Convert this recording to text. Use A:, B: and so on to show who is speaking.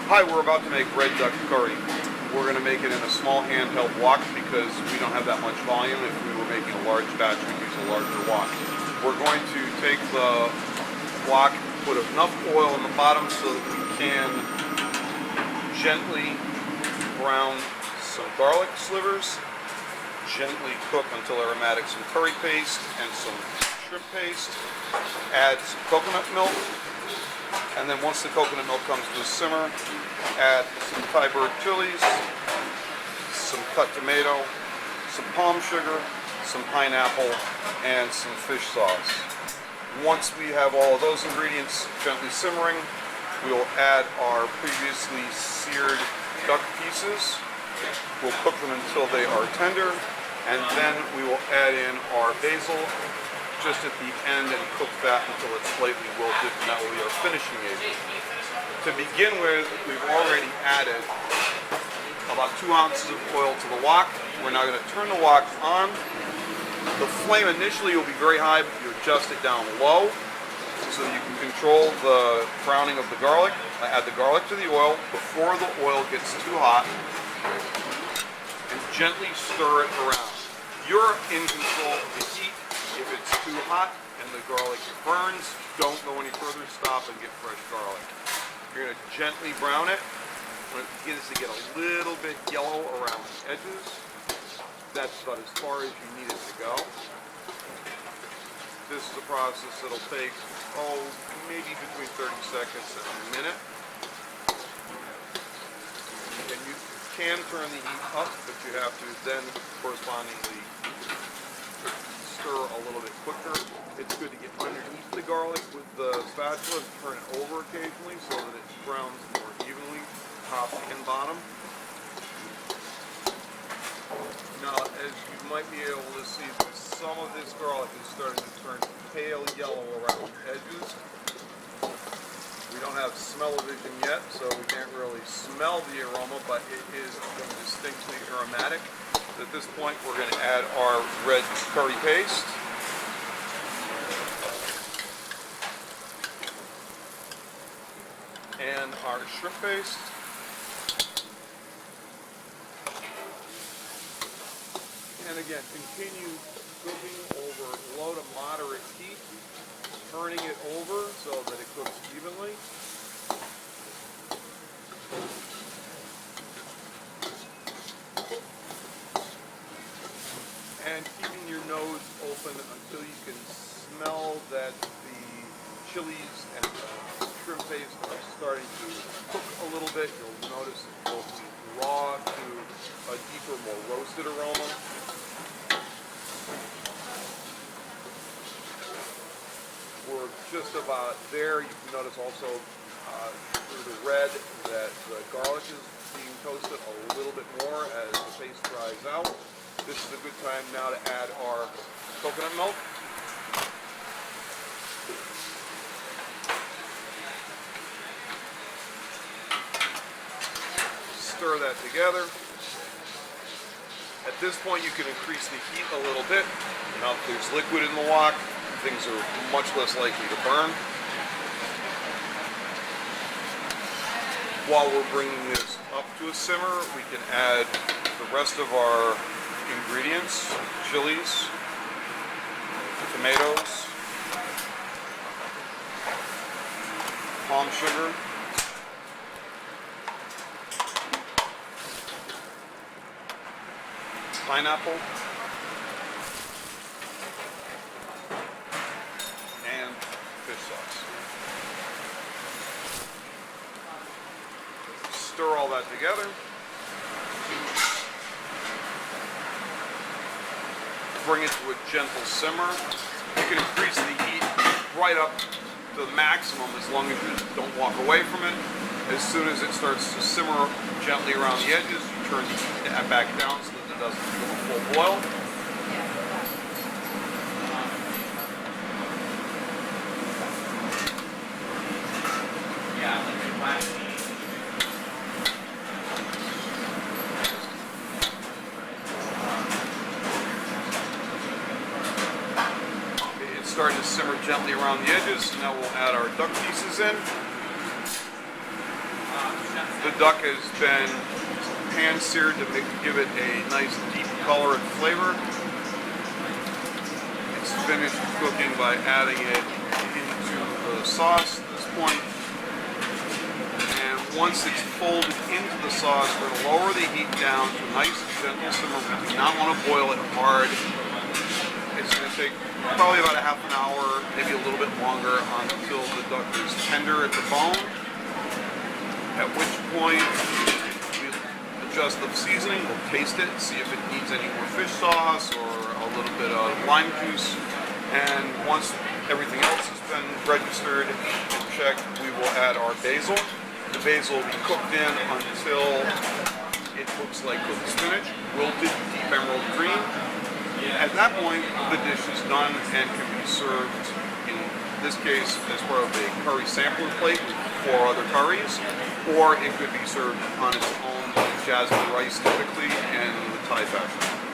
A: Hi, we're about to make red duck curry. We're going to make it in a small handheld wok because we don't have that much volume. If we were making a large batch, we'd use a larger wok. We're going to take the wok, put enough oil in the bottom so that we can gently brown some garlic slivers, gently cook until aromatic some curry paste and some shrimp paste, add some coconut milk, and then once the coconut milk comes to a simmer, add some Thai bird chilies, some cut tomato, some palm sugar, some pineapple, and some fish sauce. Once we have all of those ingredients gently simmering, we will add our previously seared duck pieces. We'll cook them until they are tender, and then we will add in our basil just at the end and cook that until it's slightly wilted, and that will be our finishing agent. To begin with, we've already added about 2 ounces of oil to the wok. We're now going to turn the wok on. The flame initially will be very high, but you adjust it down low so you can control the browning of the garlic. I add the garlic to the oil before the oil gets too hot and gently stir it around. You're in control of the heat. If it's too hot and the garlic burns, don't go any further, stop and get fresh garlic. You're going to gently brown it. When it begins to get a little bit yellow around the edges, that's about as far as you need it to go. This is a process that'll take, maybe between 30 seconds and a minute. And you can turn the heat up, but you have to then correspondingly stir a little bit quicker. It's good to get underneath the garlic with the spatula, turn it over occasionally so that it browns more evenly, top and bottom. Now, as you might be able to see, some of this garlic is starting to turn pale yellow around the edges. We don't have smell-o-vision yet, so we can't really smell the aroma, but it is distinctly aromatic. At this point, we're going to add our red curry paste. And our shrimp paste. And again, continue cooking over low to moderate heat, turning it over so that it cooks evenly. And keeping your nose open until you can smell that the chilies and the shrimp paste are starting to cook a little bit. You'll notice it will be raw to a deeper, more roasted aroma. We're just about there. You can notice also through the red that the garlic is being toasted a little bit more as the paste dries out. This is a good time now to add our coconut milk. Stir that together. At this point, you can increase the heat a little bit. Now if there's liquid in the wok, things are much less likely to burn. While we're bringing this up to a simmer, we can add the rest of our ingredients: chilies, tomatoes, palm sugar, pineapple, and fish sauce. Stir all that together. Bring it to a gentle simmer. You can increase the heat right up to the maximum as long as you don't walk away from it. As soon as it starts to simmer gently around the edges, you turn the heat back down so that it doesn't go a full boil. Starting to simmer gently around the edges. Now we'll add our duck pieces in. duck has been pan-seared to give it a nice deep color and flavor. It's finished cooking by adding it into the sauce at this point. And once it's folded into the sauce, we're going to lower the heat down to a nice gentle simmer. We do not want to boil it hard. It's going to take probably about a half an hour, maybe a little bit longer, until the duck is tender at the bone. At which point, we adjust the seasoning, we'll taste it, see if it needs any more fish sauce or a little bit of lime juice. And once everything else has been registered and checked, we will add our basil. The basil will be cooked in until it looks like cooked spinach, wilted deep emerald green. At that point, the dish is done and can be served, in this case, as part of a curry sampler plate with 4 other curries, or it could be served on its own, like jasmine rice typically, in the Thai fashion.